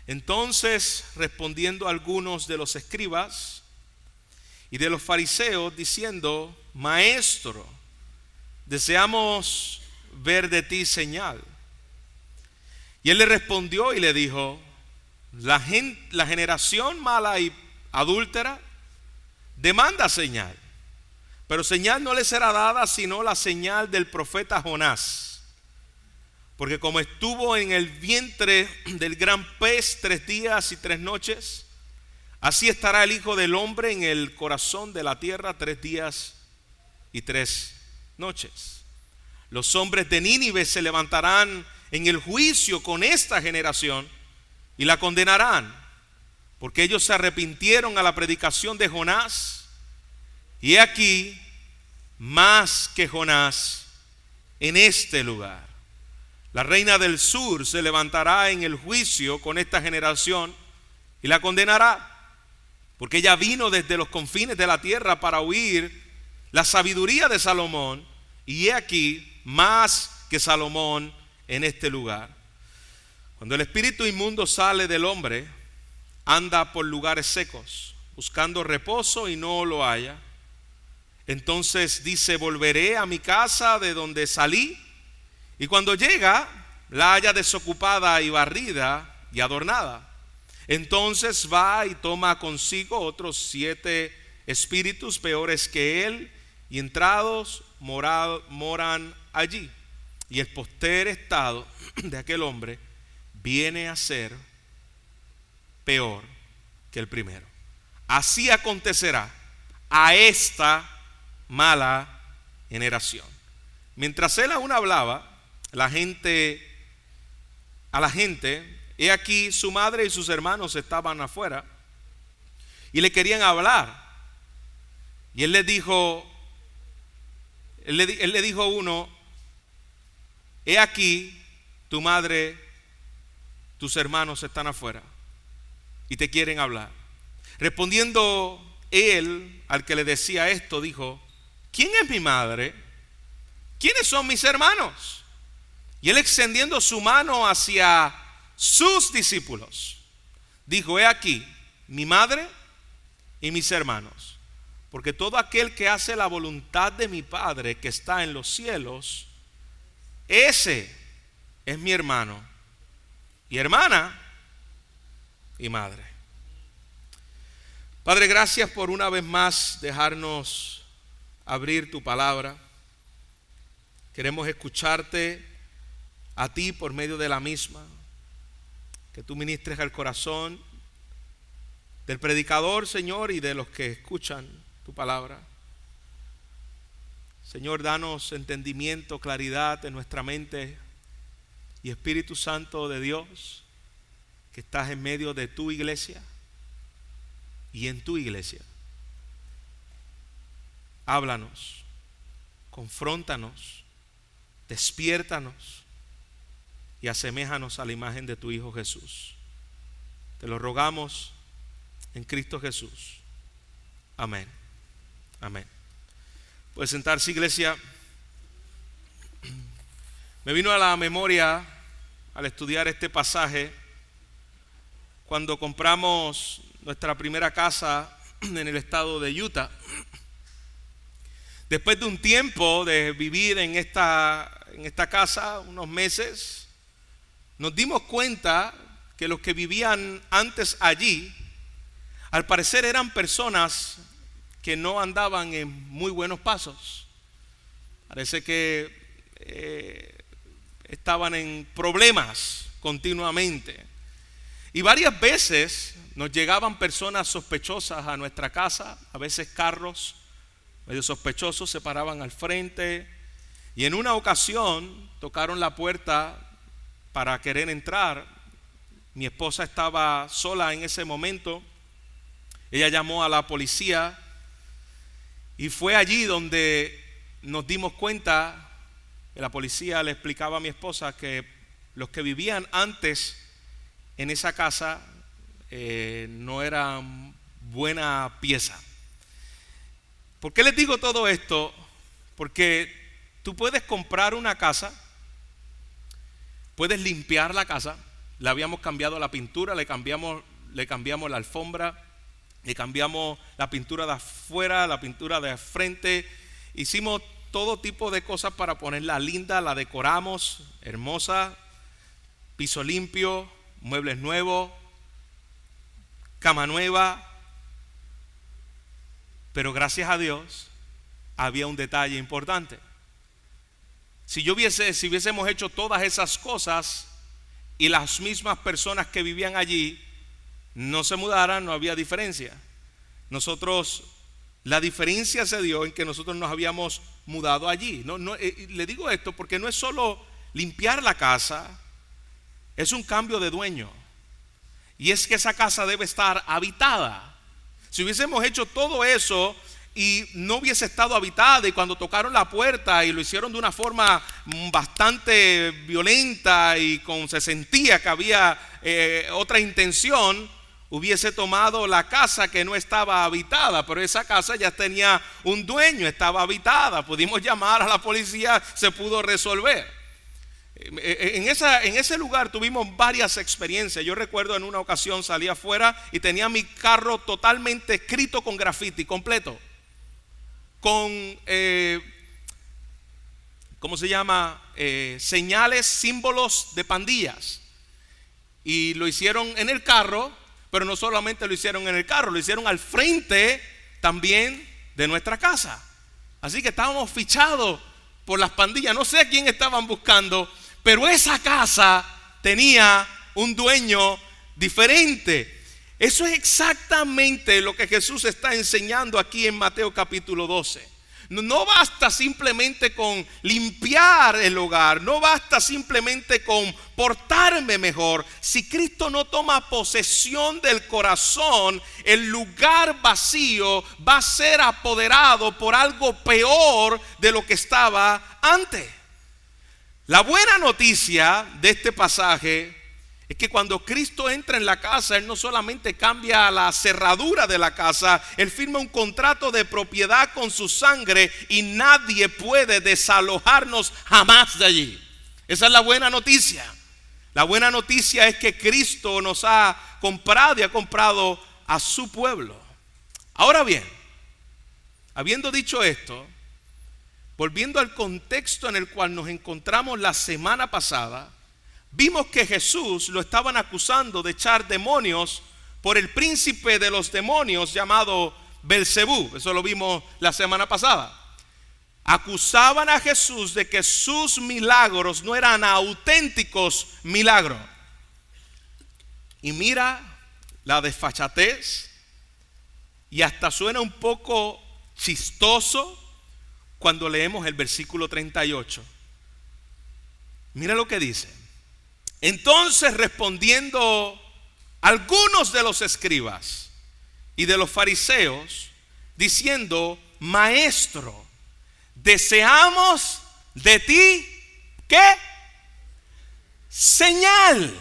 Entonces, respondiendo algunos de los escribas y de los fariseos, diciendo: Maestro, deseamos ver de ti señal. Y él le respondió y le dijo: la generación mala y adúltera demanda señal, pero señal no le será dada sino la señal del profeta Jonás. Porque como estuvo en el vientre del gran pez 3 días y 3 noches, así estará el Hijo del Hombre en el corazón de la tierra 3 días y 3 noches. Los hombres de Nínive se levantarán en el juicio con esta generación y la condenarán, porque ellos se arrepintieron a la predicación de Jonás, y he aquí más que Jonás en este lugar. La reina del sur se levantará en el juicio con esta generación y la condenará, porque ella vino desde los confines de la tierra para oír la sabiduría de Salomón, y he aquí más que Salomón en este lugar. Cuando el espíritu inmundo sale del hombre, anda por lugares secos, buscando reposo y no lo halla. Entonces dice: volveré a mi casa de donde salí. Y cuando llega, la halla desocupada y barrida y adornada. Entonces va y toma consigo otros 7 espíritus peores que él, y entrados moran allí. Y el postrer estado de aquel hombre viene a ser peor que el primero. Así acontecerá a esta mala generación. Mientras él aún hablaba, a la gente, he aquí su madre y sus hermanos estaban afuera y le querían hablar. Y él le dijo a uno: he aquí tu madre, tus hermanos están afuera y te quieren hablar. Respondiendo él al que le decía esto, dijo: ¿quién es mi madre? ¿Quiénes son mis hermanos? Y él, extendiendo su mano hacia sus discípulos, dijo: he aquí mi madre y mis hermanos, porque todo aquel que hace la voluntad de mi Padre que está en los cielos, ese es mi hermano y hermana y madre. Padre, gracias por una vez más dejarnos abrir tu palabra. Queremos escucharte a ti por medio de la misma, que tú ministres al corazón del predicador, Señor, y de los que escuchan tu palabra. Señor, danos entendimiento, claridad en nuestra mente, y Espíritu Santo de Dios, que estás en medio de tu iglesia y en tu iglesia, háblanos, confróntanos, despiértanos y aseméjanos a la imagen de tu Hijo Jesús. Te lo rogamos en Cristo Jesús. Amén. Amén. Puede sentarse, iglesia. Me vino a la memoria al estudiar este pasaje cuando compramos nuestra primera casa en el estado de Utah. Después de un tiempo de vivir en esta casa, unos meses, nos dimos cuenta que los que vivían antes allí, al parecer, eran personas que no andaban en muy buenos pasos. Parece que estaban en problemas continuamente. Y varias veces nos llegaban personas sospechosas a nuestra casa. A veces carros medio sospechosos se paraban al frente. Y en una ocasión tocaron la puerta para querer entrar. Mi esposa estaba sola en ese momento. Ella llamó a la policía y fue allí donde nos dimos cuenta que la policía le explicaba a mi esposa que los que vivían antes en esa casa no eran buena pieza. ¿Por qué les digo todo esto? Porque tú puedes comprar una casa, puedes limpiar la casa, le habíamos cambiado la pintura, le cambiamos la alfombra, le cambiamos la pintura de afuera, la pintura de frente. Hicimos todo tipo de cosas para ponerla linda, la decoramos, hermosa, piso limpio, muebles nuevos, cama nueva. Pero gracias a Dios había un detalle importante. Si hubiésemos hecho todas esas cosas y las mismas personas que vivían allí no se mudaran, no había diferencia. La diferencia se dio en que nosotros nos habíamos mudado allí. Le digo esto porque no es solo limpiar la casa, es un cambio de dueño. Y es que esa casa debe estar habitada. Si hubiésemos hecho todo eso y no hubiese estado habitada, y cuando tocaron la puerta y lo hicieron de una forma bastante violenta y se sentía que había otra intención, hubiese tomado la casa que no estaba habitada. Pero esa casa ya tenía un dueño, estaba habitada. Pudimos llamar a la policía, se pudo resolver. En ese lugar tuvimos varias experiencias. Yo recuerdo en una ocasión salí afuera y tenía mi carro totalmente escrito con grafiti, completo, con ¿cómo se llama? Señales, símbolos de pandillas. Y lo hicieron en el carro, pero no solamente lo hicieron en el carro, lo hicieron al frente también de nuestra casa. Así que estábamos fichados por las pandillas. No sé a quién estaban buscando, pero esa casa tenía un dueño diferente. Eso es exactamente lo que Jesús está enseñando aquí en Mateo capítulo 12. No basta simplemente con limpiar el hogar, no basta simplemente con portarme mejor. Si Cristo no toma posesión del corazón, el lugar vacío va a ser apoderado por algo peor de lo que estaba antes. La buena noticia de este pasaje es que cuando Cristo entra en la casa, Él no solamente cambia la cerradura de la casa, Él firma un contrato de propiedad con su sangre y nadie puede desalojarnos jamás de allí. Esa es la buena noticia. La buena noticia es que Cristo nos ha comprado y ha comprado a su pueblo. Ahora bien, habiendo dicho esto, volviendo al contexto en el cual nos encontramos la semana pasada, vimos que Jesús lo estaban acusando de echar demonios por el príncipe de los demonios llamado Belcebú. Eso lo vimos la semana pasada. Acusaban a Jesús de que sus milagros no eran auténticos milagros. Y mira la desfachatez, y hasta suena un poco chistoso cuando leemos el versículo 38. Mira lo que dice. Entonces, respondiendo algunos de los escribas y de los fariseos, diciendo: Maestro, deseamos de ti, ¿qué? Señal.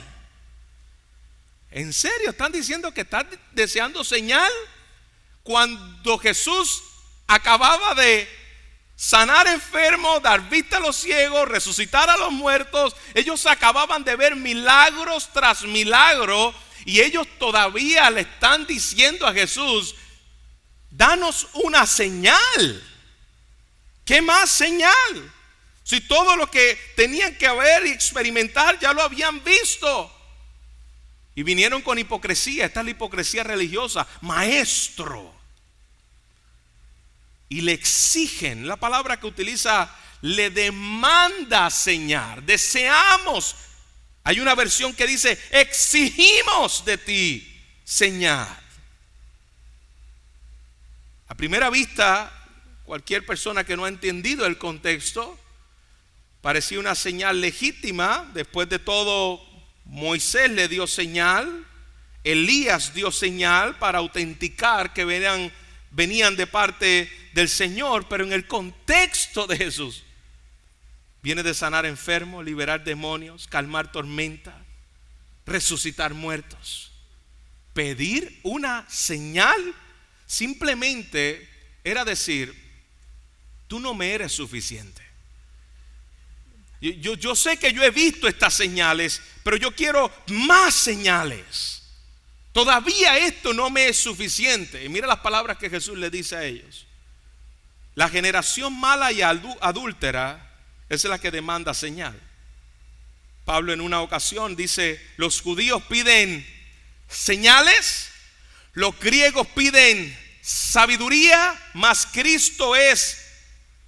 ¿En serio están diciendo que están deseando señal? Cuando Jesús acababa de sanar enfermos, dar vista a los ciegos, resucitar a los muertos, ellos acababan de ver milagros tras milagro, y ellos todavía le están diciendo a Jesús: danos una señal. ¿Qué más señal? Si todo lo que tenían que ver y experimentar ya lo habían visto. Y vinieron con hipocresía. Esta es la hipocresía religiosa. Maestro. Y le exigen, la palabra que utiliza, le demanda señal. Deseamos. Hay una versión que dice: exigimos de ti señal. A primera vista, cualquier persona que no ha entendido el contexto, parecía una señal legítima. Después de todo, Moisés le dio señal, Elías dio señal para autenticar que venían de parte del Señor. Pero en el contexto de Jesús, viene de sanar enfermos, liberar demonios, calmar tormentas, resucitar muertos. Pedir una señal simplemente era decir: tú no me eres suficiente. Yo sé que yo he visto estas señales, pero yo quiero más señales. Todavía esto no me es suficiente. Y mira las palabras que Jesús le dice a ellos. La generación mala y adúltera es la que demanda señal. Pablo en una ocasión dice, los judíos piden señales, los griegos piden sabiduría, mas Cristo es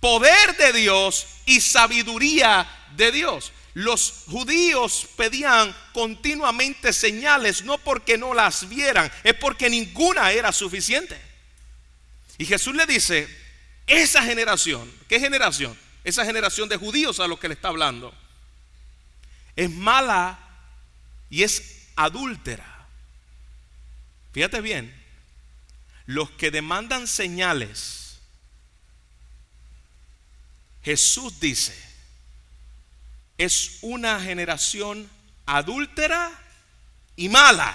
poder de Dios y sabiduría de Dios. Los judíos pedían continuamente señales, no porque no las vieran, es porque ninguna era suficiente. Y Jesús le dice, esa generación, ¿qué generación? Esa generación de judíos a los que le está hablando, es mala y es adúltera. Fíjate bien, los que demandan señales, Jesús dice, es una generación adúltera y mala.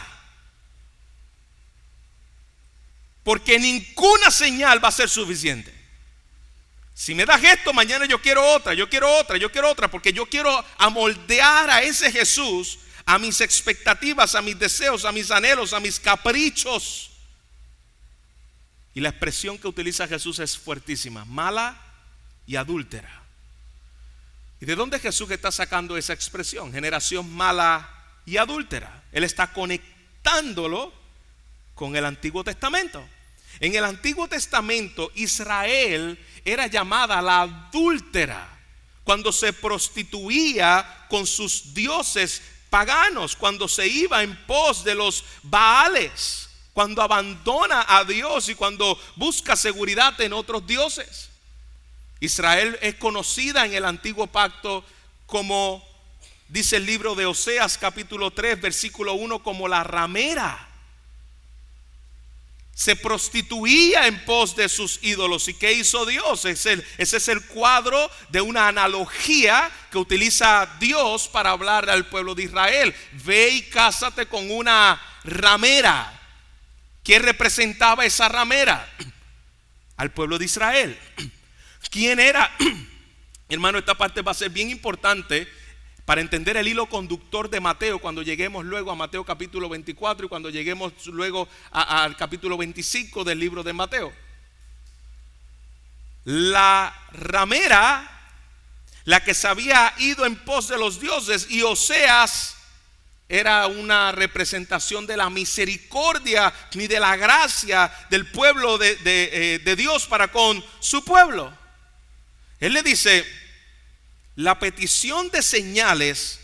Porque ninguna señal va a ser suficiente. Si me das esto, mañana yo quiero otra, yo quiero otra, yo quiero otra, porque yo quiero amoldear a ese Jesús a mis expectativas, a mis deseos, a mis anhelos, a mis caprichos. Y la expresión que utiliza Jesús es fuertísima, mala y adúltera. ¿Y de dónde Jesús está sacando esa expresión? Generación mala y adúltera. Él está conectándolo con el Antiguo Testamento. En el Antiguo Testamento, Israel era llamada la adúltera cuando se prostituía con sus dioses paganos, cuando se iba en pos de los Baales, cuando abandona a Dios y cuando busca seguridad en otros dioses. Israel es conocida en el Antiguo Pacto como, dice el libro de Oseas capítulo 3 versículo 1, como la ramera. Se prostituía en pos de sus ídolos. ¿Y qué hizo Dios? Ese es el cuadro de una analogía que utiliza Dios para hablar al pueblo de Israel. Ve y cásate con una ramera. ¿Qué representaba esa ramera? Al pueblo de Israel. ¿Quién era? Hermano, esta parte va a ser bien importante para entender el hilo conductor de Mateo cuando lleguemos luego a Mateo capítulo 24 y cuando lleguemos luego al capítulo 25 del libro de Mateo. La ramera, la que se había ido en pos de los dioses, y Oseas era una representación de la misericordia ni de la gracia del pueblo de Dios para con su pueblo. Él le dice, la petición de señales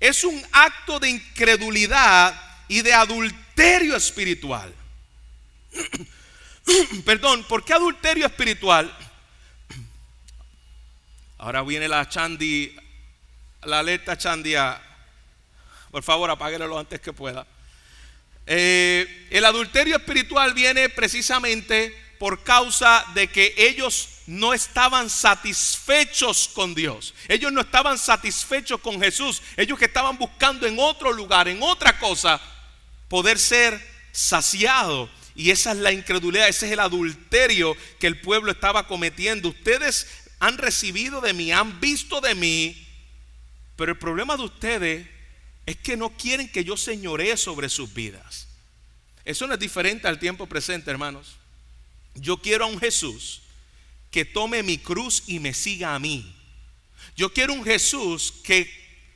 es un acto de incredulidad y de adulterio espiritual. Perdón, ¿por qué adulterio espiritual? Ahora viene la alerta Chandia. Por favor, apáguelo lo antes que pueda. El adulterio espiritual viene precisamente por causa de que ellos no estaban satisfechos con Dios. Ellos no estaban satisfechos con Jesús. Ellos que estaban buscando en otro lugar, en otra cosa, poder ser saciados. Y esa es la incredulidad, ese es el adulterio que el pueblo estaba cometiendo. Ustedes han recibido de mí, han visto de mí, pero el problema de ustedes es que no quieren que yo señoree sobre sus vidas. Eso no es diferente al tiempo presente, hermanos. Yo quiero a un Jesús que tome mi cruz y me siga a mí. Yo quiero un Jesús que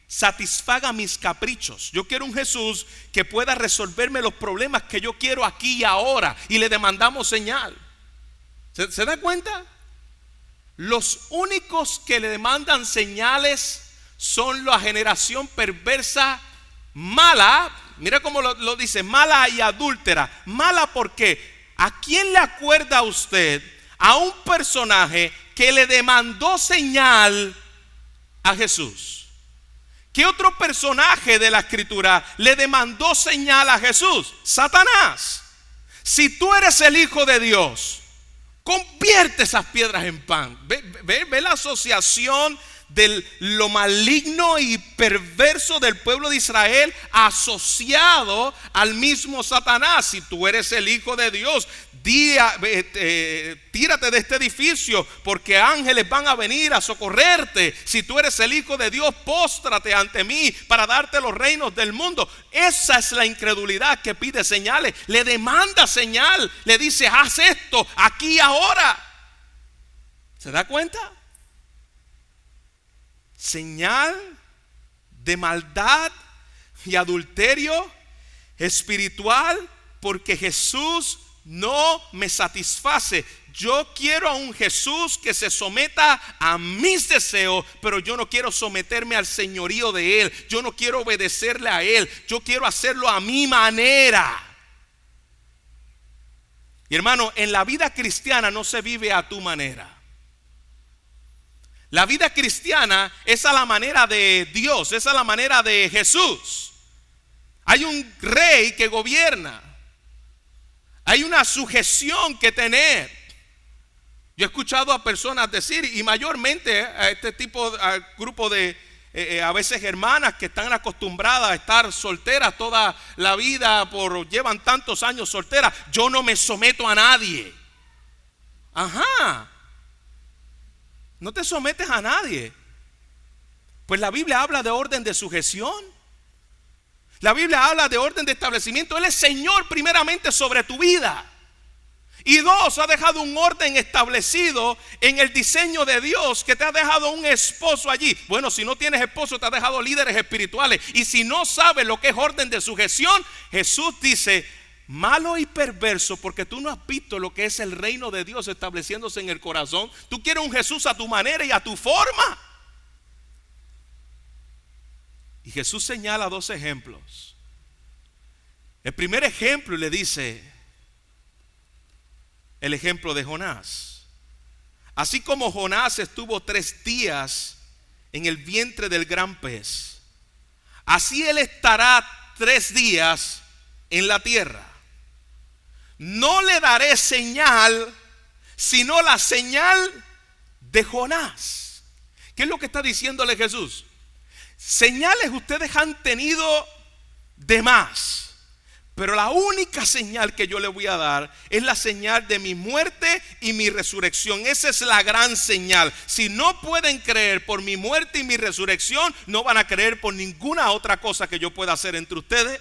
satisfaga mis caprichos. Yo quiero un Jesús que pueda resolverme los problemas que yo quiero aquí y ahora. Y le demandamos señal. ¿Se da cuenta? Los únicos que le demandan señales son la generación perversa, mala. Mira cómo lo dice, mala y adúltera. Mala porque ¿a quién le acuerda a usted a un personaje que le demandó señal a Jesús? ¿Qué otro personaje de la escritura le demandó señal a Jesús? Satanás. Si tú eres el Hijo de Dios, convierte esas piedras en pan. Ve la asociación de lo maligno y perverso del pueblo de Israel asociado al mismo Satanás. Si tú eres el Hijo de Dios, tírate de este edificio porque ángeles van a venir a socorrerte. Si tú eres el Hijo de Dios, póstrate ante mí para darte los reinos del mundo. Esa es la incredulidad que pide señales. Le demanda señal, le dice: haz esto aquí y ahora. ¿Se da cuenta? Señal de maldad y adulterio espiritual, porque Jesús no me satisface. Yo quiero a un Jesús que se someta a mis deseos, pero yo no quiero someterme al señorío de Él. Yo no quiero obedecerle a Él. Yo quiero hacerlo a mi manera. Y hermano, en la vida cristiana no se vive a tu manera. La vida cristiana es a la manera de Dios, es a la manera de Jesús. Hay un rey que gobierna. Hay una sujeción que tener. Yo he escuchado a personas decir, y mayormente a este tipo, a grupo de a veces hermanas que están acostumbradas a estar solteras toda la vida, llevan tantos años solteras: yo no me someto a nadie. Ajá. No te sometes a nadie. Pues la Biblia habla de orden de sujeción. La Biblia habla de orden de establecimiento. Él es Señor primeramente sobre tu vida. Y dos, ha dejado un orden establecido en el diseño de Dios, que te ha dejado un esposo allí. Bueno, si no tienes esposo, te ha dejado líderes espirituales. Y si no sabes lo que es orden de sujeción, Jesús dice: malo y perverso, porque tú no has visto lo que es el reino de Dios estableciéndose en el corazón. Tú quieres un Jesús a tu manera y a tu forma. Y Jesús señala dos ejemplos. El primer ejemplo, le dice el ejemplo de Jonás. Así como Jonás estuvo 3 días en el vientre del gran pez, así él estará 3 días en la tierra. No le daré señal, sino la señal de Jonás. ¿Qué es lo que está diciéndole Jesús? Señales ustedes han tenido de más, pero la única señal que yo le voy a dar es la señal de mi muerte y mi resurrección. Esa es la gran señal. Si no pueden creer por mi muerte y mi resurrección, no van a creer por ninguna otra cosa que yo pueda hacer entre ustedes.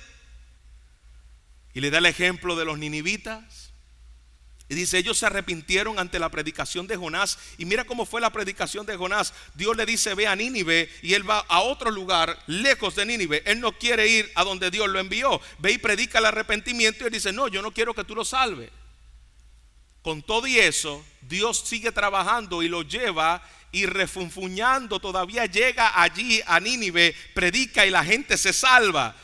Y le da el ejemplo de los ninivitas. Y dice: ellos se arrepintieron ante la predicación de Jonás. Y mira cómo fue la predicación de Jonás. Dios le dice: ve a Nínive. Y él va a otro lugar lejos de Nínive. Él no quiere ir a donde Dios lo envió. Ve y predica el arrepentimiento. Y él dice: no, yo no quiero que tú lo salves. Con todo y eso, Dios sigue trabajando y lo lleva. Y refunfuñando todavía llega allí a Nínive. Predica y la gente se salva.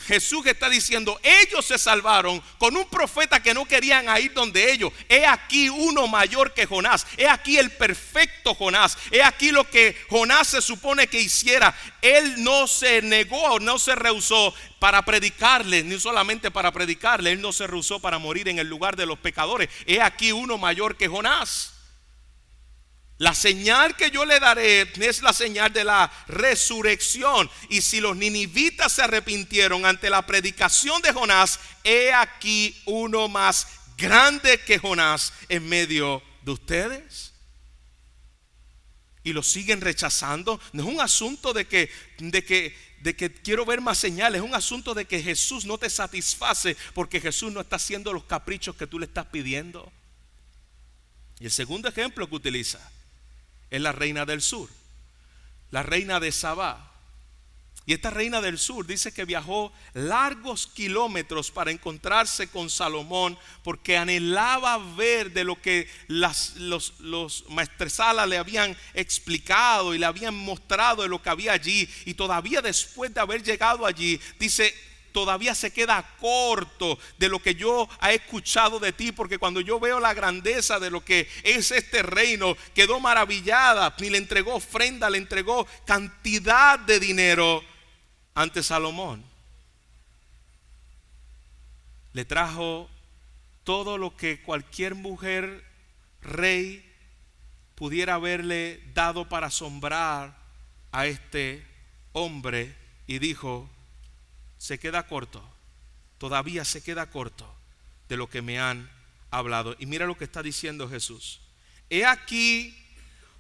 Jesús está diciendo: ellos se salvaron con un profeta que no querían ir donde ellos. He aquí uno mayor que Jonás. He aquí el perfecto Jonás. He aquí lo que Jonás se supone que hiciera. Él no se negó, no se rehusó para predicarle, ni solamente para predicarle. Él no se rehusó para morir en el lugar de los pecadores. He aquí uno mayor que Jonás. La señal que yo le daré es la señal de la resurrección. Y si los ninivitas se arrepintieron ante la predicación de Jonás, he aquí uno más grande que Jonás en medio de ustedes. Y lo siguen rechazando. No es un asunto de que quiero ver más señales. Es un asunto de que Jesús no te satisface, porque Jesús no está haciendo los caprichos que tú le estás pidiendo. Y el segundo ejemplo que utiliza es la reina del sur, la reina de Sabá. Y esta reina del sur dice que viajó largos kilómetros para encontrarse con Salomón, porque anhelaba ver de lo que los maestresalas le habían explicado y le habían mostrado de lo que había allí. Y todavía después de haber llegado allí, dice: todavía se queda corto de lo que yo he escuchado de ti, porque cuando yo veo la grandeza de lo que es este reino, quedó maravillada. Ni le entregó ofrenda, le entregó cantidad de dinero ante Salomón. Le trajo todo lo que cualquier mujer rey pudiera haberle dado para asombrar a este hombre, y dijo: se queda corto, todavía se queda corto de lo que me han hablado. Y mira lo que está diciendo Jesús: he aquí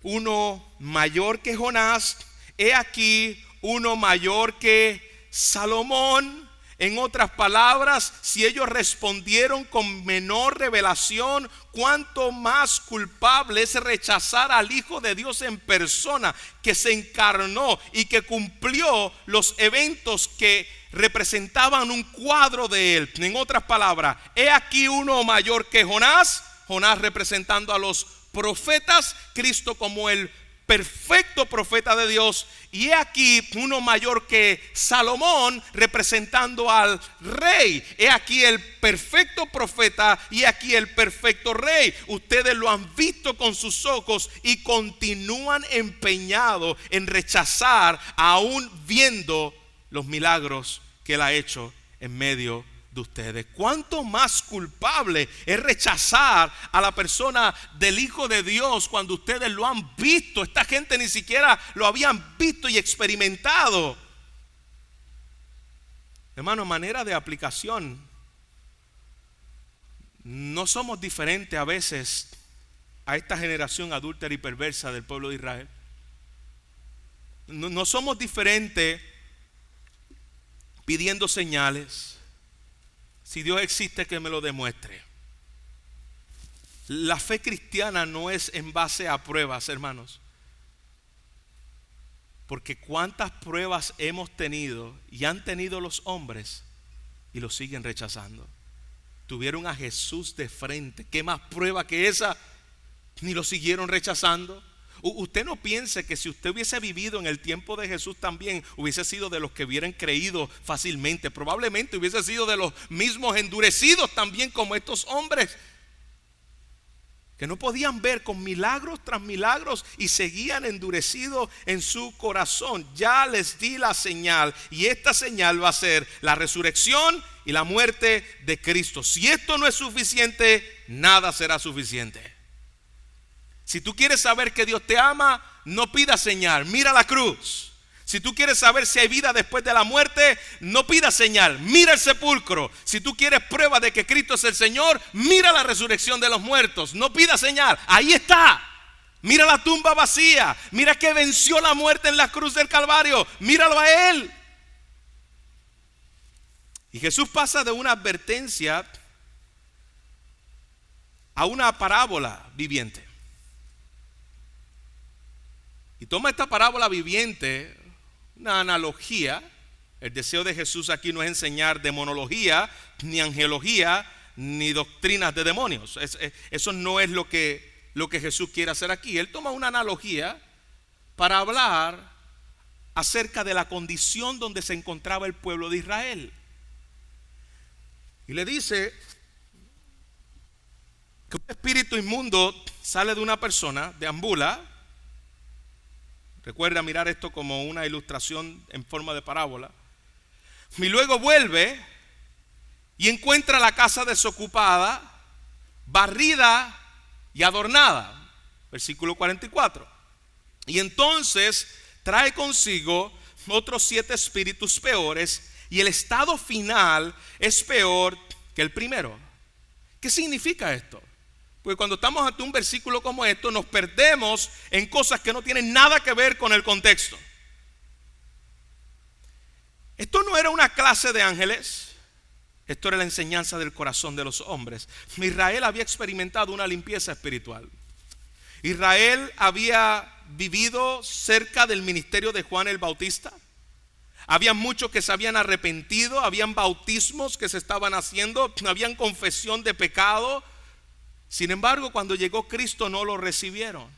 uno mayor que Jonás, he aquí uno mayor que Salomón. En otras palabras, si ellos respondieron con menor revelación, cuánto más culpable es rechazar al Hijo de Dios en persona, que se encarnó y que cumplió los eventos que representaban un cuadro de él. En otras palabras, he aquí uno mayor que Jonás, Jonás representando a los profetas, Cristo como el perfecto profeta de Dios, y he aquí uno mayor que Salomón representando al rey. He aquí el perfecto profeta y aquí el perfecto rey. Ustedes lo han visto con sus ojos y continúan empeñados en rechazar, aún viendo los milagros que él ha hecho en medio de ustedes. ¿Cuánto más culpable es rechazar a la persona del Hijo de Dios cuando ustedes lo han visto? Esta gente ni siquiera lo habían visto y experimentado. Hermano, manera de aplicación: no somos diferentes a veces a esta generación adúltera y perversa del pueblo de Israel. No somos diferentes pidiendo señales. Si Dios existe, que me lo demuestre. La fe cristiana no es en base a pruebas, hermanos. Porque cuántas pruebas hemos tenido y han tenido los hombres y lo siguen rechazando. Tuvieron a Jesús de frente. ¿Qué más prueba que esa? Ni lo siguieron rechazando. Usted no piense que si usted hubiese vivido en el tiempo de Jesús también hubiese sido de los que hubieran creído fácilmente. Probablemente hubiese sido de los mismos endurecidos también como estos hombres, que no podían ver con milagros tras milagros y seguían endurecidos en su corazón. Ya les di la señal, y esta señal va a ser la resurrección y la muerte de Cristo. Si esto no es suficiente, nada será suficiente. Si tú quieres saber que Dios te ama, no pidas señal, mira la cruz. Si tú quieres saber si hay vida después de la muerte, no pidas señal, mira el sepulcro. Si tú quieres prueba de que Cristo es el Señor, mira la resurrección de los muertos. No pidas señal, ahí está. Mira la tumba vacía, mira que venció la muerte en la cruz del Calvario, míralo a Él. Y Jesús pasa de una advertencia a una parábola viviente. Y toma esta parábola viviente, una analogía. El deseo de Jesús aquí no es enseñar demonología, ni angelología, ni doctrinas de demonios. Eso no es lo que Jesús quiere hacer aquí. Él toma una analogía para hablar acerca de la condición donde se encontraba el pueblo de Israel. Y le dice que un espíritu inmundo sale de una persona, deambula. Recuerda mirar esto como una ilustración en forma de parábola. Y luego vuelve y encuentra la casa desocupada, barrida y adornada. Versículo 44. Y entonces trae consigo otros 7 espíritus peores, y el estado final es peor que el primero. ¿Qué significa esto? Porque cuando estamos ante un versículo como esto, nos perdemos en cosas que no tienen nada que ver con el contexto. Esto no era una clase de ángeles. Esto era la enseñanza del corazón de los hombres. Israel había experimentado una limpieza espiritual. Israel había vivido cerca del ministerio de Juan el Bautista. Había muchos que se habían arrepentido, habían bautismos que se estaban haciendo, habían confesión de pecado. Sin embargo, cuando llegó Cristo no lo recibieron.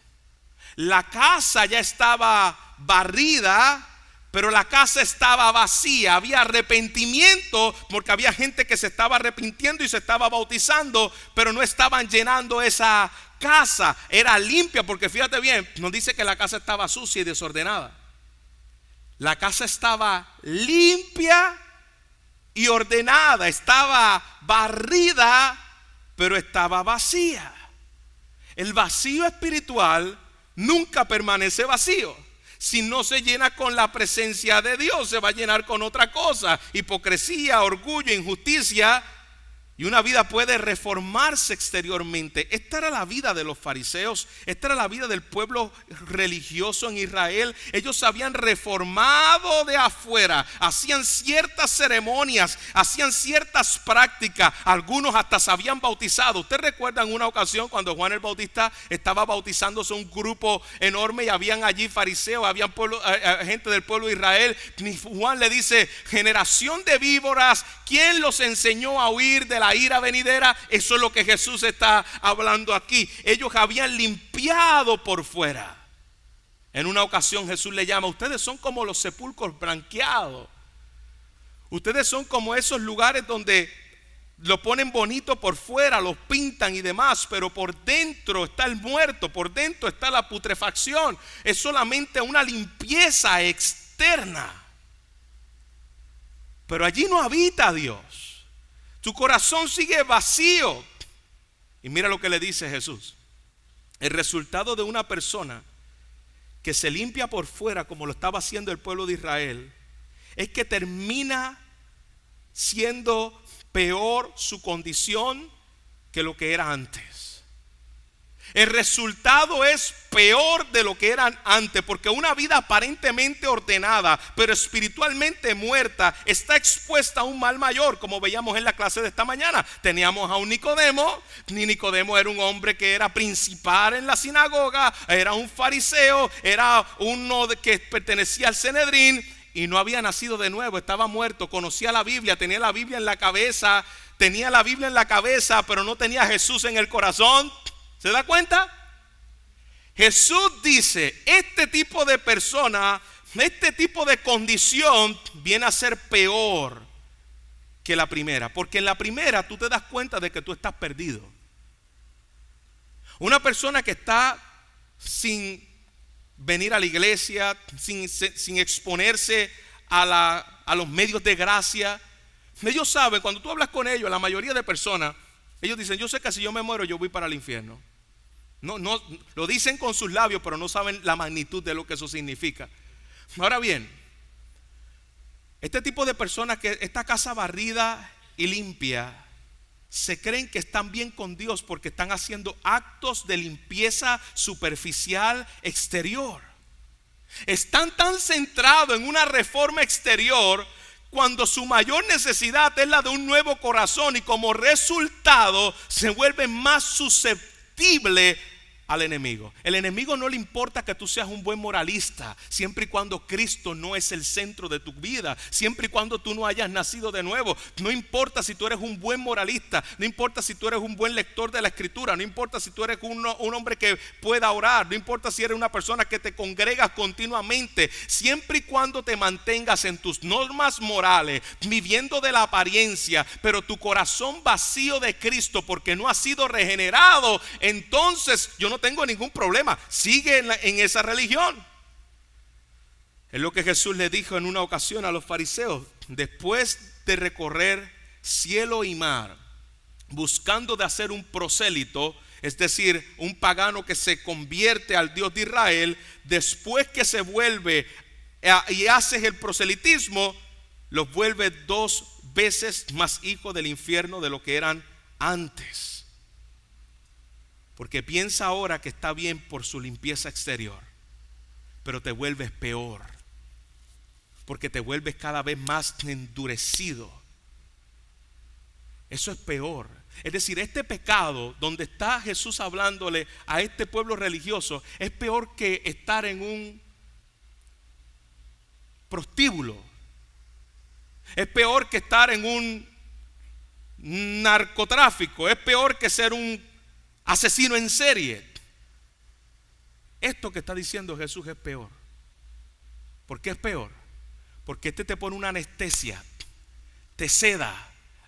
La casa ya estaba barrida, pero la casa estaba vacía. Había arrepentimiento porque había gente que se estaba arrepintiendo y se estaba bautizando, pero no estaban llenando esa casa. Era limpia, porque fíjate bien, nos dice que la casa estaba sucia y desordenada. La casa estaba limpia y ordenada, estaba barrida, pero estaba vacía. El vacío espiritual nunca permanece vacío. Si no se llena con la presencia de Dios, se va a llenar con otra cosa: hipocresía, orgullo, injusticia. Y una vida puede reformarse exteriormente. Esta era la vida de los fariseos. Esta era la vida del pueblo religioso en Israel. Ellos se habían reformado de afuera. Hacían ciertas ceremonias, hacían ciertas prácticas. Algunos hasta se habían bautizado. ¿Usted recuerda en una ocasión cuando Juan el Bautista estaba bautizándose un grupo enorme y habían allí fariseos, habían gente del pueblo de Israel? Y Juan le dice: generación de víboras, ¿quién los enseñó a huir de la ira venidera? Eso es lo que Jesús está hablando aquí. Ellos habían limpiado por fuera. En una ocasión Jesús le llama: ustedes son como los sepulcros blanqueados. Ustedes son como esos lugares donde lo ponen bonito por fuera, los pintan y demás, pero por dentro está el muerto, por dentro está la putrefacción. Es solamente una limpieza externa. Pero allí no habita Dios. Tu corazón sigue vacío. Y mira lo que le dice Jesús. El resultado de una persona que se limpia por fuera, como lo estaba haciendo el pueblo de Israel, es que termina siendo peor su condición que lo que era antes. El resultado es peor de lo que eran antes, porque una vida aparentemente ordenada, pero espiritualmente muerta, está expuesta a un mal mayor, como veíamos en la clase de esta mañana. Teníamos a un Nicodemo. Nicodemo era un hombre que era principal en la sinagoga, era un fariseo, era uno que pertenecía al Sanedrín y no había nacido de nuevo, estaba muerto. Conocía la Biblia, tenía la Biblia en la cabeza, pero no tenía a Jesús en el corazón. ¿Se da cuenta? Jesús dice: este tipo de persona, este tipo de condición viene a ser peor que la primera, porque en la primera tú te das cuenta de que tú estás perdido. Una persona que está sin venir a la iglesia, sin exponerse a los medios de gracia, ellos saben, cuando tú hablas con ellos, la mayoría de personas, ellos dicen: yo sé que si yo me muero yo voy para el infierno. No, lo dicen con sus labios, pero no saben la magnitud de lo que eso significa. Ahora bien, este tipo de personas, que esta casa barrida y limpia, se creen que están bien con Dios porque están haciendo actos de limpieza superficial exterior. Están tan centrados en una reforma exterior cuando su mayor necesidad es la de un nuevo corazón, y como resultado se vuelven más susceptibles al enemigo. El enemigo no le importa que tú seas un buen moralista, siempre y cuando Cristo no es el centro de tu vida, siempre y cuando tú no hayas nacido de nuevo. No importa si tú eres un buen moralista, no importa si tú eres un buen lector de la escritura, no importa si tú eres un hombre que pueda orar, no importa si eres una persona que te congregas continuamente, siempre y cuando te mantengas en tus normas morales, viviendo de la apariencia, pero tu corazón vacío de Cristo porque no has sido regenerado, entonces yo no tengo ningún problema, sigue en esa religión. Es lo que Jesús le dijo en una ocasión a los fariseos: después de recorrer cielo y mar, buscando de hacer un prosélito, es decir, un pagano que se convierte al Dios de Israel, después que se vuelve y haces el proselitismo, los vuelve 2 veces más hijos del infierno de lo que eran antes. Porque piensa ahora que está bien por su limpieza exterior, pero te vuelves peor, porque te vuelves cada vez más endurecido. Eso es peor. Es decir, este pecado donde está Jesús hablándole a este pueblo religioso es peor que estar en un prostíbulo. Es peor que estar en un narcotráfico. Es peor que ser un asesino en serie. Esto que está diciendo Jesús es peor. ¿Por qué es peor? Porque este te pone una anestesia, te seda,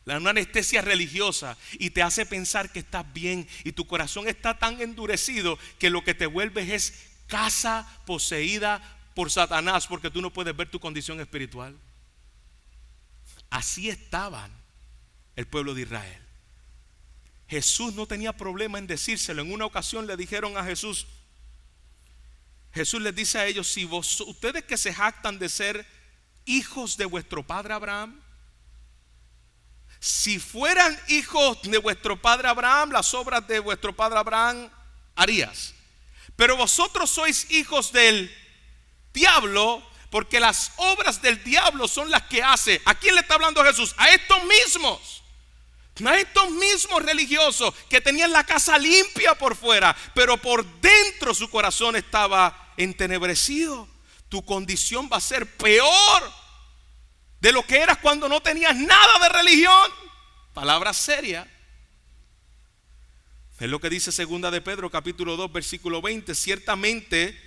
una anestesia religiosa, y te hace pensar que estás bien, y tu corazón está tan endurecido que lo que te vuelves es casa poseída por Satanás, porque tú no puedes ver tu condición espiritual. Así estaban el pueblo de Israel. Jesús no tenía problema en decírselo. En una ocasión le dijeron a Jesús: Jesús les dice a ellos: si ustedes que se jactan de ser hijos de vuestro padre Abraham, si fueran hijos de vuestro padre Abraham, las obras de vuestro padre Abraham harías. Pero vosotros sois hijos del diablo, porque las obras del diablo son las que hace. ¿A quién le está hablando Jesús? A estos mismos religiosos que tenían la casa limpia por fuera, pero por dentro su corazón estaba entenebrecido. Tu condición va a ser peor de lo que eras cuando no tenías nada de religión. Palabra seria. Es lo que dice segunda de Pedro capítulo 2 versículo 20. Ciertamente,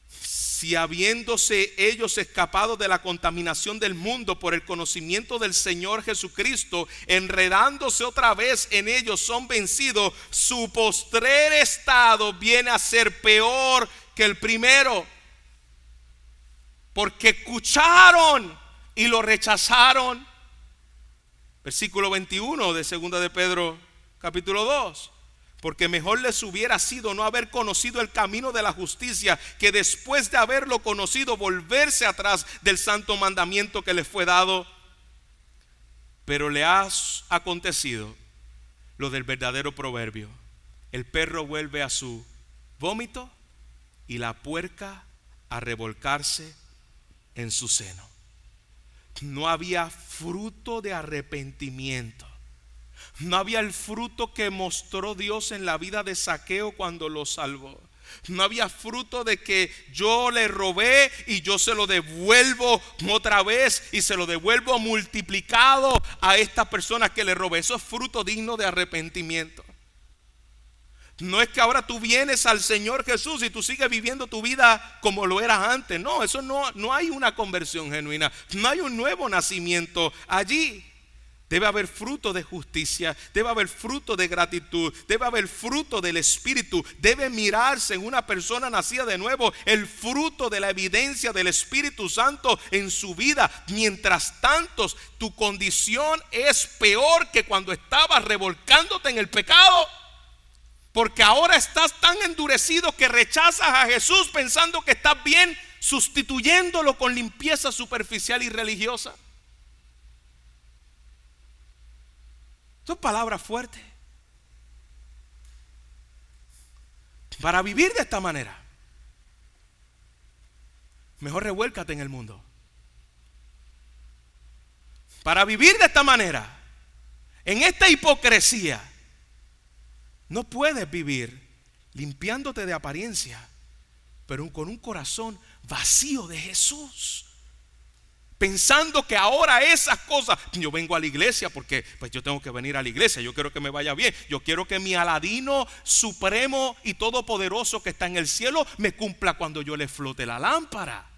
si habiéndose ellos escapado de la contaminación del mundo por el conocimiento del Señor Jesucristo, enredándose otra vez en ellos, son vencidos, su postrer estado viene a ser peor que el primero, porque escucharon y lo rechazaron. Versículo 21 de segunda de Pedro capítulo 2. Porque mejor les hubiera sido no haber conocido el camino de la justicia, que después de haberlo conocido volverse atrás del santo mandamiento que les fue dado. Pero le ha acontecido lo del verdadero proverbio: el perro vuelve a su vómito y la puerca a revolcarse en su seno. No había fruto de arrepentimiento. No había el fruto que mostró Dios en la vida de Zaqueo cuando lo salvó. No había fruto de que yo le robé y yo se lo devuelvo otra vez y se lo devuelvo multiplicado a esta persona que le robé. Eso es fruto digno de arrepentimiento. No es que ahora tú vienes al Señor Jesús y tú sigues viviendo tu vida como lo eras antes. No, eso no hay una conversión genuina. No hay un nuevo nacimiento allí. Debe haber fruto de justicia, debe haber fruto de gratitud, debe haber fruto del Espíritu. Debe mirarse en una persona nacida de nuevo el fruto de la evidencia del Espíritu Santo en su vida. Mientras tanto, tu condición es peor que cuando estabas revolcándote en el pecado, porque ahora estás tan endurecido que rechazas a Jesús pensando que estás bien, sustituyéndolo con limpieza superficial y religiosa. Esto es palabra fuerte. Para vivir de esta manera, mejor revuélcate en el mundo. Para vivir de esta manera, en esta hipocresía, no puedes vivir limpiándote de apariencia, pero con un corazón vacío de Jesús. Pensando que ahora esas cosas, yo vengo a la iglesia porque pues yo tengo que venir a la iglesia, yo quiero que me vaya bien, yo quiero que mi Aladino supremo y todopoderoso que está en el cielo me cumpla cuando yo le flote la lámpara.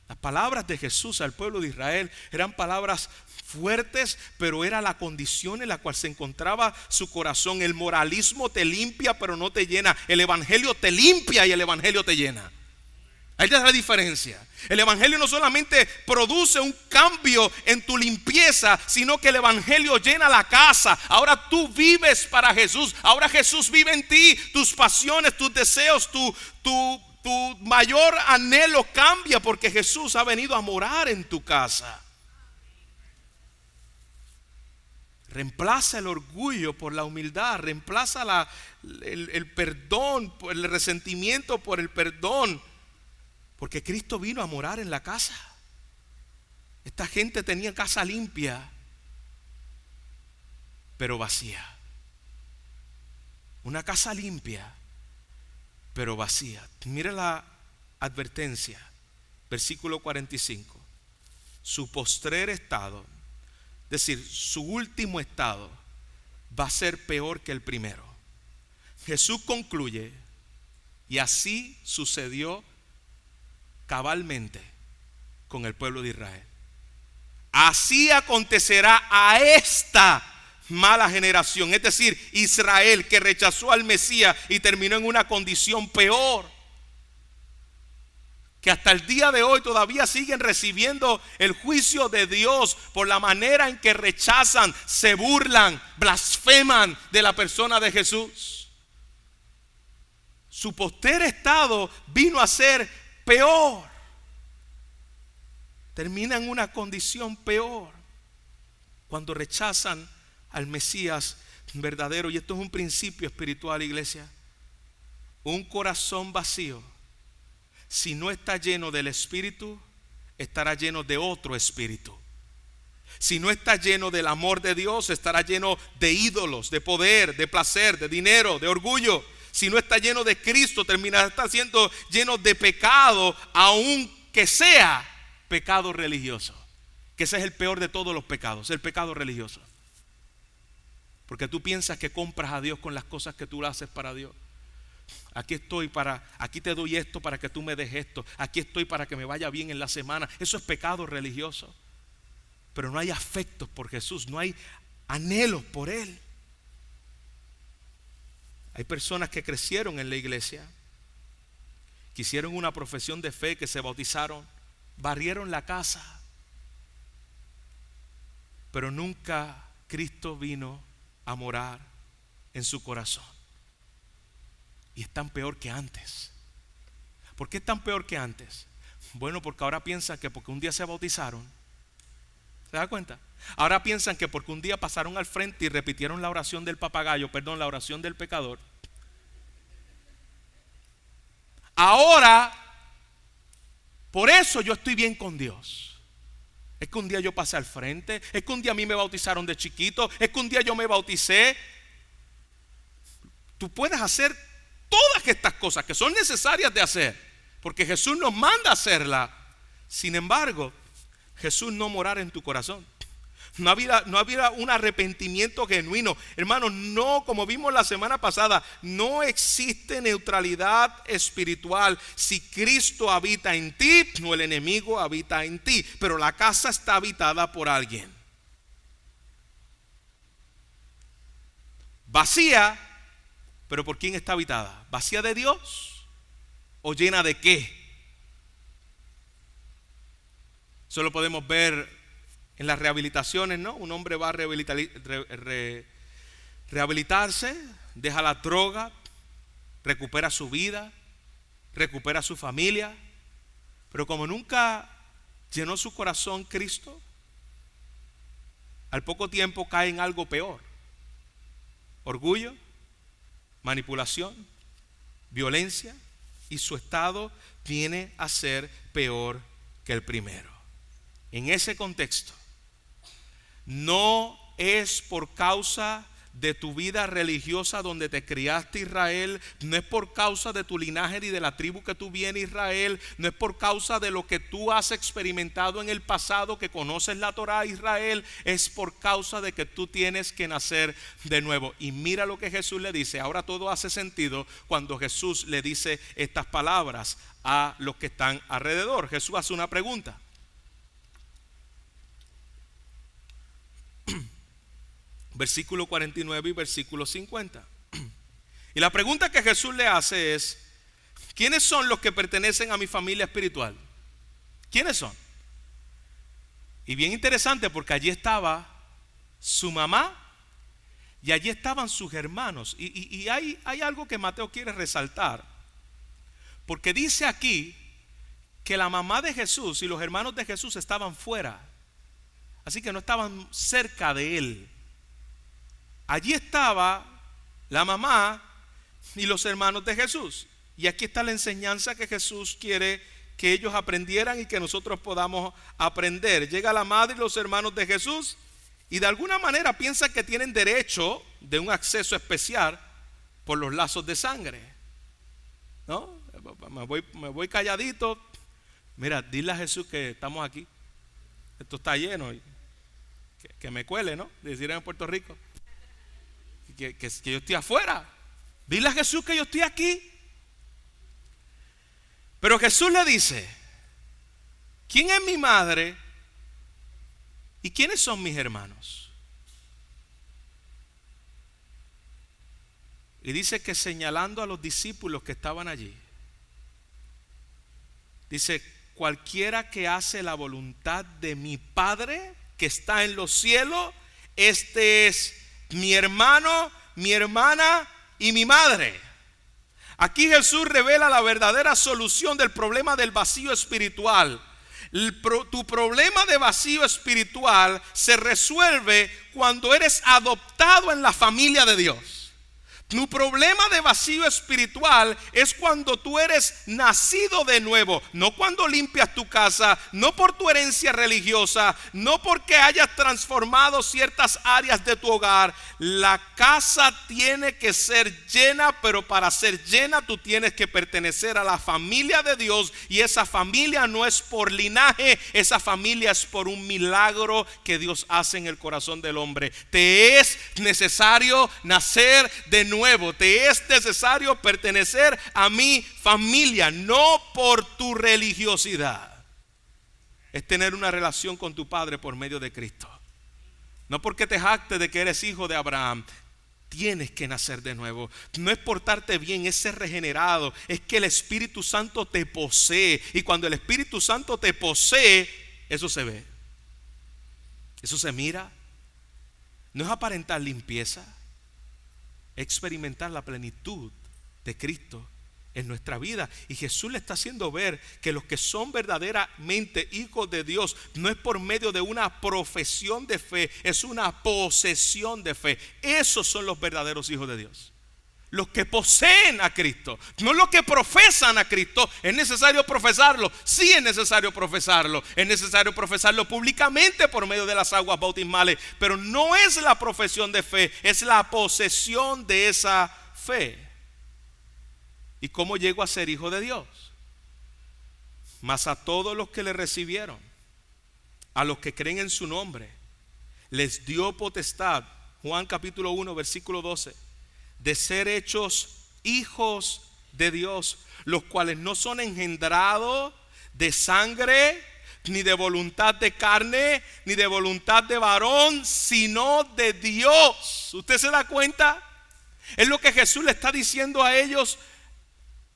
Las palabras de Jesús al pueblo de Israel eran palabras fuertes, pero era la condición en la cual se encontraba su corazón. El moralismo te limpia pero no te llena. El evangelio te limpia y el evangelio te llena. Ahí está la diferencia. El evangelio no solamente produce un cambio en tu limpieza, sino que el evangelio llena la casa. Ahora tú vives para Jesús. Ahora Jesús vive en ti. Tus pasiones, tus deseos, tu mayor anhelo cambia porque Jesús ha venido a morar en tu casa. Reemplaza el orgullo por la humildad. Reemplaza el perdón, el resentimiento por el perdón. Porque Cristo vino a morar en la casa. Esta gente tenía casa limpia, pero vacía. Una casa limpia, pero vacía. Mire la advertencia, versículo 45. Su postrer estado, es decir, su último estado, va a ser peor que el primero. Jesús concluye: y así sucedió cabalmente con el pueblo de Israel. Así acontecerá a esta mala generación, es decir, Israel, que rechazó al Mesías y terminó en una condición peor. que hasta el día de hoy todavía siguen recibiendo el juicio de Dios por la manera en que rechazan, se burlan, blasfeman de la persona de Jesús. Su postrer estado vino a ser peor. Termina en una condición peor cuando rechazan al Mesías verdadero. Y esto es un principio espiritual, iglesia. Un corazón vacío, si no está lleno del Espíritu, estará lleno de otro espíritu. Si no está lleno del amor de Dios, estará lleno de ídolos, de poder, de placer, de dinero, de orgullo. Si no está lleno de Cristo, terminará siendo lleno de pecado, aunque sea pecado religioso. Que ese es el peor de todos los pecados, el pecado religioso. Porque tú piensas que compras a Dios con las cosas que tú haces para Dios. Aquí te doy esto para que tú me des esto. Aquí estoy para que me vaya bien en la semana. Eso es pecado religioso. Pero no hay afectos por Jesús, no hay anhelos por Él. Hay personas que crecieron en la iglesia, que hicieron una profesión de fe, que se bautizaron, barrieron la casa, pero nunca Cristo vino a morar en su corazón. Y es tan peor que antes. ¿Por qué es tan peor que antes? Bueno, porque ahora piensan que porque un día se bautizaron, ¿se da cuenta? Ahora piensan que porque un día pasaron al frente y repitieron la oración del papagayo, la oración del pecador, ahora, por eso yo estoy bien con Dios. Es que un día yo pasé al frente, es que un día a mí me bautizaron de chiquito, es que un día yo me bauticé. Tú puedes hacer todas estas cosas que son necesarias de hacer, porque Jesús nos manda a hacerlas. Sin embargo, Jesús no morara en tu corazón. No había un arrepentimiento genuino. Hermanos, no, como vimos la semana pasada, no existe neutralidad espiritual. Si Cristo habita en ti, no, el enemigo habita en ti. Pero la casa está habitada por alguien. Vacía, pero ¿por quién está habitada? ¿Vacía de Dios o llena de qué? Eso lo podemos ver en las rehabilitaciones, ¿no? Un hombre va a rehabilitarse, deja la droga, recupera su vida, recupera su familia, pero como nunca llenó su corazón Cristo, al poco tiempo cae en algo peor: orgullo, manipulación, violencia, y su estado viene a ser peor que el primero. En ese contexto, no es por causa de tu vida religiosa donde te criaste, Israel, no es por causa de tu linaje ni de la tribu que tú vienes, Israel, no es por causa de lo que tú has experimentado en el pasado, que conoces la Torá, Israel, es por causa de que tú tienes que nacer de nuevo. Y mira lo que Jesús le dice. Ahora todo hace sentido cuando Jesús le dice estas palabras a los que están alrededor. Jesús hace una pregunta. Versículo 49 y versículo 50. Y la pregunta que Jesús le hace es: ¿quiénes son los que pertenecen a mi familia espiritual? ¿Quiénes son? Y bien interesante, porque allí estaba su mamá y allí estaban sus hermanos. Y hay algo que Mateo quiere resaltar, porque dice aquí que la mamá de Jesús y los hermanos de Jesús estaban fuera, así que no estaban cerca de él. Allí estaba la mamá y los hermanos de Jesús. Y aquí está la enseñanza que Jesús quiere que ellos aprendieran y que nosotros podamos aprender. Llega la madre y los hermanos de Jesús y de alguna manera piensan que tienen derecho de un acceso especial por los lazos de sangre, ¿no? Me voy calladito. Mira, dile a Jesús que estamos aquí. Esto está lleno. Que me cuele, ¿no? Decir en Puerto Rico. Que yo estoy afuera. Dile a Jesús que yo estoy aquí. Pero Jesús le dice: ¿quién es mi madre y quiénes son mis hermanos? Y dice que señalando a los discípulos que estaban allí, Dice, cualquiera que hace la voluntad de mi Padre que está en los cielos, este es mi hermano, mi hermana y mi madre. Aquí Jesús revela la verdadera solución del problema del vacío espiritual. Tu problema de vacío espiritual se resuelve cuando eres adoptado en la familia de Dios. Tu problema de vacío espiritual es cuando tú eres nacido de nuevo, no cuando limpias tu casa, no por tu herencia religiosa, no porque hayas transformado ciertas áreas de tu hogar. La casa tiene que ser llena, pero para ser llena tú tienes que pertenecer a la familia de Dios, y esa familia no es por linaje, esa familia es por un milagro que Dios hace en el corazón del hombre. Te es necesario nacer de nuevo. Te es necesario pertenecer a mi familia, no por tu religiosidad. Es tener una relación con tu Padre por medio de Cristo. No porque te jactes de que eres hijo de Abraham. Tienes que nacer de nuevo. No es portarte bien, es ser regenerado. Es que el Espíritu Santo te posee. Y cuando el Espíritu Santo te posee, eso se ve. Eso se mira. No es aparentar limpieza, experimentar la plenitud de Cristo en nuestra vida. Y Jesús le está haciendo ver que los que son verdaderamente hijos de Dios no es por medio de una profesión de fe, es una posesión de fe. Esos son los verdaderos hijos de Dios, los que poseen a Cristo, no los que profesan a Cristo. Es necesario profesarlo, sí es necesario profesarlo, es necesario profesarlo públicamente por medio de las aguas bautismales, pero no es la profesión de fe, es la posesión de esa fe. ¿Y cómo llego a ser hijo de Dios? Mas a todos los que le recibieron, a los que creen en su nombre, les dio potestad, Juan capítulo 1 versículo 12, de ser hechos hijos de Dios, los cuales no son engendrados de sangre, ni de voluntad de carne, ni de voluntad de varón, sino de Dios. ¿Usted se da cuenta? Es lo que Jesús le está diciendo a ellos,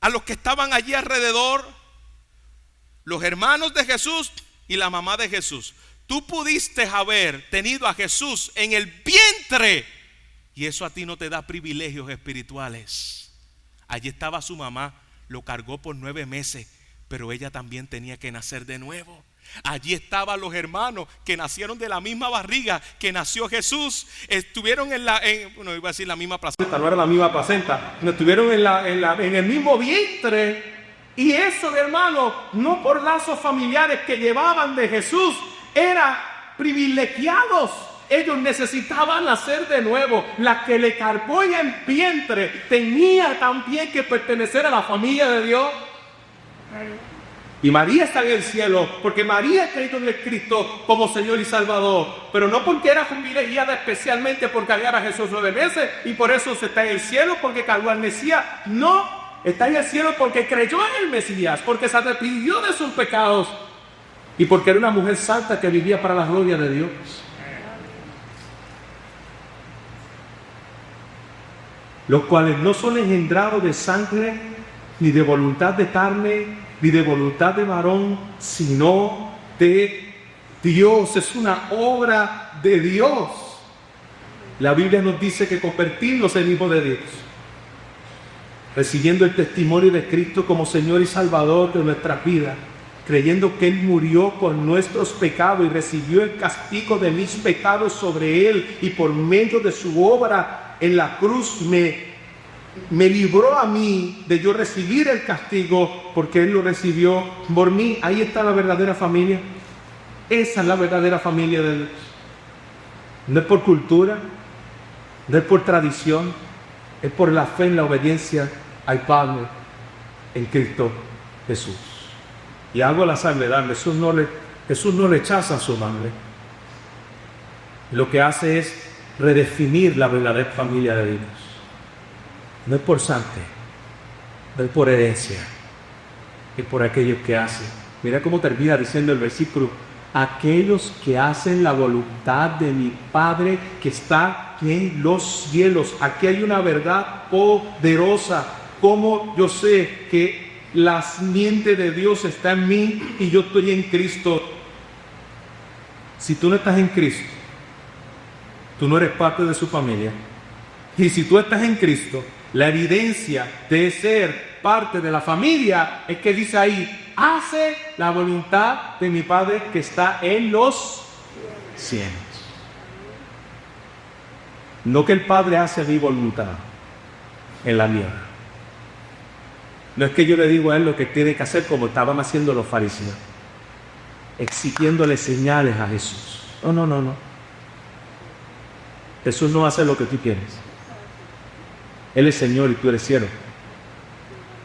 a los que estaban allí alrededor, los hermanos de Jesús y la mamá de Jesús. Tú pudiste haber tenido a Jesús en el vientre, y eso a ti no te da privilegios espirituales. Allí estaba su mamá, lo cargó por 9 meses, pero ella también tenía que nacer de nuevo. Allí estaban los hermanos que nacieron de la misma barriga que nació Jesús. Estuvieron iba a decir la misma placenta, no era la misma placenta. Estuvieron en el mismo vientre. Y eso, hermano, no por lazos familiares que llevaban de Jesús, eran privilegiados. Ellos necesitaban nacer de nuevo. La que le cargó en el vientre tenía también que pertenecer a la familia de Dios. Y María está en el cielo, porque María creyó en el Cristo como Señor y Salvador, pero no porque era privilegiada especialmente por cargar a Jesús 9 meses, y por eso se está en el cielo porque cargó al Mesías. No, está en el cielo porque creyó en el Mesías, porque se arrepintió de sus pecados, y porque era una mujer santa que vivía para la gloria de Dios. Los cuales no son engendrados de sangre, ni de voluntad de carne, ni de voluntad de varón, sino de Dios. Es una obra de Dios. La Biblia nos dice que convertirnos en hijos de Dios, recibiendo el testimonio de Cristo como Señor y Salvador de nuestras vidas, creyendo que Él murió por nuestros pecados y recibió el castigo de mis pecados sobre Él, y por medio de su obra en la cruz me libró a mí de yo recibir el castigo, porque Él lo recibió por mí. Ahí está la verdadera familia. Esa es la verdadera familia de Dios. No es por cultura, no es por tradición, es por la fe en la obediencia al Padre en Cristo Jesús. Y hago la salvedad, Jesús no rechaza a su madre. Lo que hace es redefinir la verdadera familia de Dios. No es por sangre, no es por herencia, es por aquellos que hacen. Mira cómo termina diciendo el versículo: aquellos que hacen la voluntad de mi Padre que está en los cielos. Aquí hay una verdad poderosa. Como yo sé que la simiente de Dios está en mí y yo estoy en Cristo. Si tú no estás en Cristo, tú no eres parte de su familia. Y si tú estás en Cristo, la evidencia de ser parte de la familia es que dice ahí, hace la voluntad de mi Padre que está en los cielos. No que el Padre hace mi voluntad en la mía. No es que yo le digo a él lo que tiene que hacer como estaban haciendo los fariseos, exigiéndole señales a Jesús. No. Jesús no hace lo que tú quieres. Él es Señor y tú eres siervo.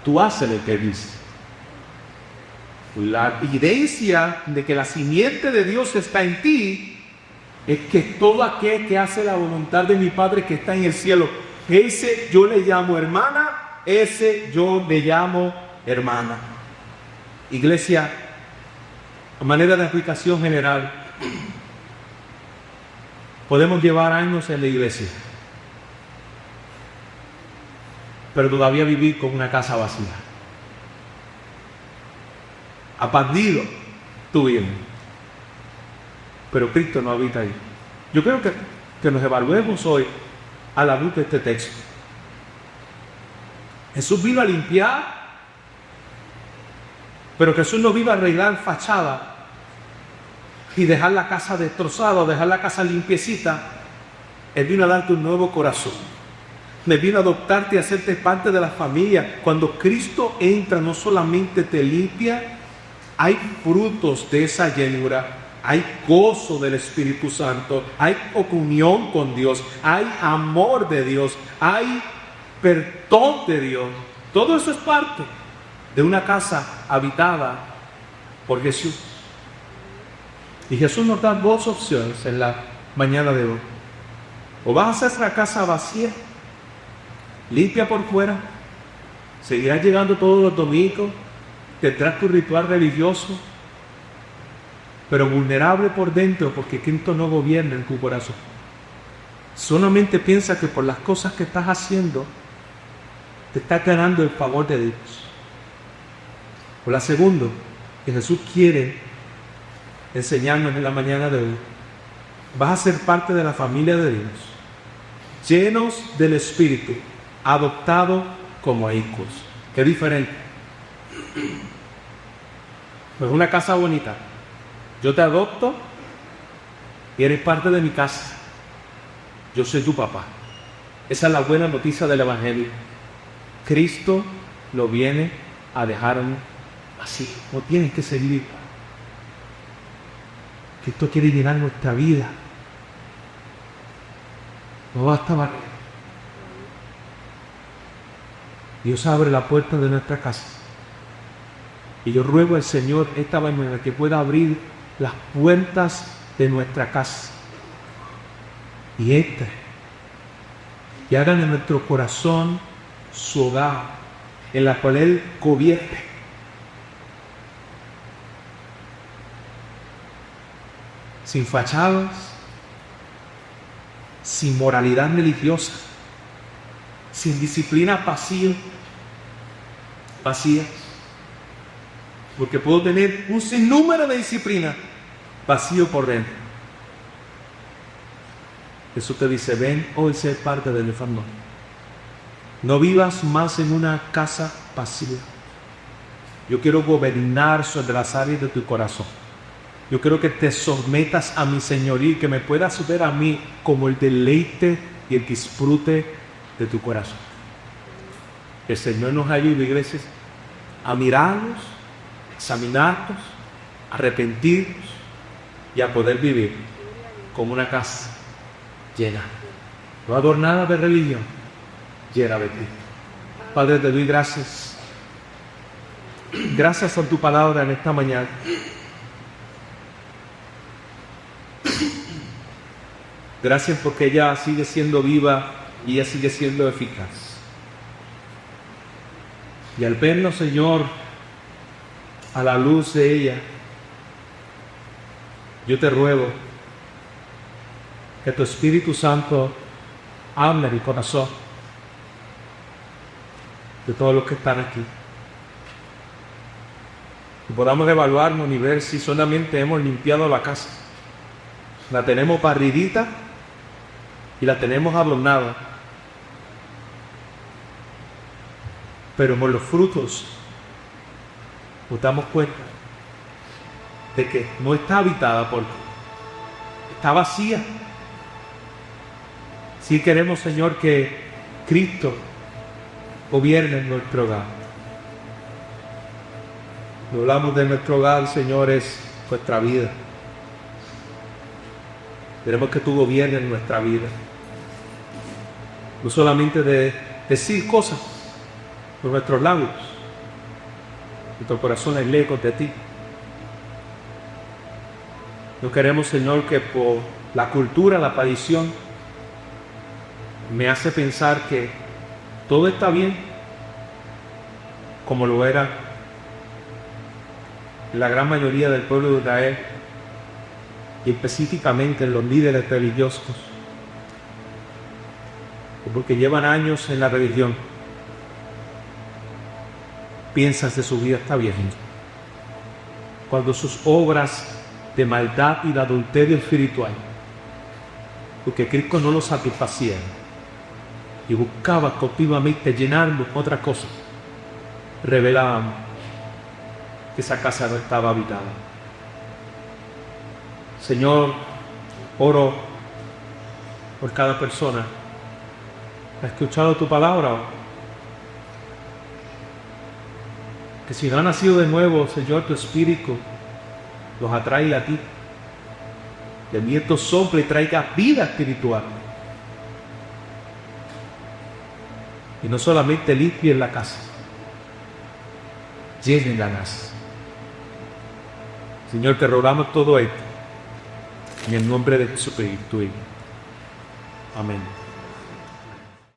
Tú haces lo que Él dice. La evidencia de que la simiente de Dios está en ti es que todo aquel que hace la voluntad de mi Padre que está en el cielo, ese yo le llamo hermana, ese yo le llamo hermana. Iglesia, a manera de aplicación general, podemos llevar años en la iglesia, pero todavía vivir con una casa vacía. Aprendido tú bien, pero Cristo no habita ahí. Yo creo que nos evaluemos hoy a la luz de este texto. Jesús vino a limpiar, pero Jesús no vino a arreglar fachada y dejar la casa destrozada, dejar la casa limpiecita. Él vino a darte un nuevo corazón. Él vino a adoptarte y hacerte parte de la familia. Cuando Cristo entra, no solamente te limpia, hay frutos de esa llenura, hay gozo del Espíritu Santo, hay comunión con Dios, hay amor de Dios, hay perdón de Dios. Todo eso es parte de una casa habitada por Jesús. Y Jesús nos da dos opciones en la mañana de hoy. O vas a hacer la casa vacía, limpia por fuera, seguirás llegando todos los domingos, tendrás tu ritual religioso, pero vulnerable por dentro porque Cristo no gobierna en tu corazón. Solamente piensa que por las cosas que estás haciendo te estás ganando el favor de Dios. O la segunda, que Jesús quiere enseñarnos en la mañana de hoy, vas a ser parte de la familia de Dios, llenos del Espíritu, adoptados como hijos. Qué diferente. Es una casa bonita. Yo te adopto y eres parte de mi casa. Yo soy tu papá. Esa es la buena noticia del Evangelio. Cristo lo viene a dejarnos así. No tienes que seguir. Cristo quiere llenar nuestra vida. No basta barrer. Dios abre la puerta de nuestra casa. Y yo ruego al Señor esta mañana que pueda abrir las puertas de nuestra casa. Y hagan en nuestro corazón su hogar, en la cual Él gobierne. Sin fachadas, sin moralidad religiosa, sin disciplina vacías, porque puedo tener un sinnúmero de disciplina vacío por dentro. Jesús te dice, ven hoy ser parte de mi familia. No vivas más en una casa vacía. Yo quiero gobernar sobre las áreas de tu corazón. Yo quiero que te sometas a mi señorío y que me puedas ver a mí como el deleite y el disfrute de tu corazón. Que el Señor nos ayude, iglesias, a mirarnos, examinarnos, arrepentirnos y a poder vivir como una casa llena, no adornada de religión, llena de ti. Padre, te doy gracias. Gracias por tu palabra en esta mañana. Gracias porque ella sigue siendo viva y ella sigue siendo eficaz. Y al vernos, Señor, a la luz de ella, yo te ruego que tu Espíritu Santo hable mi corazón de todos los que están aquí. y podamos evaluarnos y ver si solamente hemos limpiado la casa. La tenemos barridita y la tenemos adornada. Pero por los frutos nos damos cuenta de que no está habitada porque está vacía. Sí queremos, Señor, que Cristo gobierne en nuestro hogar. Cuando hablamos de nuestro hogar, Señor, es nuestra vida. Queremos que tú gobiernes en nuestra vida. No solamente de decir cosas por nuestros labios. Nuestro corazón es lejos de ti. No queremos, Señor, que por la cultura, la tradición, me hace pensar que todo está bien como lo era la gran mayoría del pueblo de Israel y específicamente en los líderes religiosos, porque llevan años en la religión. Piensan que su vida está bien cuando sus obras de maldad y de adulterio espiritual, porque Cristo no lo satisfacía y buscaba continuamente llenarlo con otras cosas, revelaban que esa casa no estaba habitada. Señor, oro por cada persona que ha escuchado tu palabra, que si no ha nacido de nuevo, Señor, tu Espíritu los atrae a ti. Que el viento sople y traiga vida espiritual. Y no solamente limpien la casa, llenen la casa. Señor, te rogamos todo esto en el nombre de Jesucristo. Amén.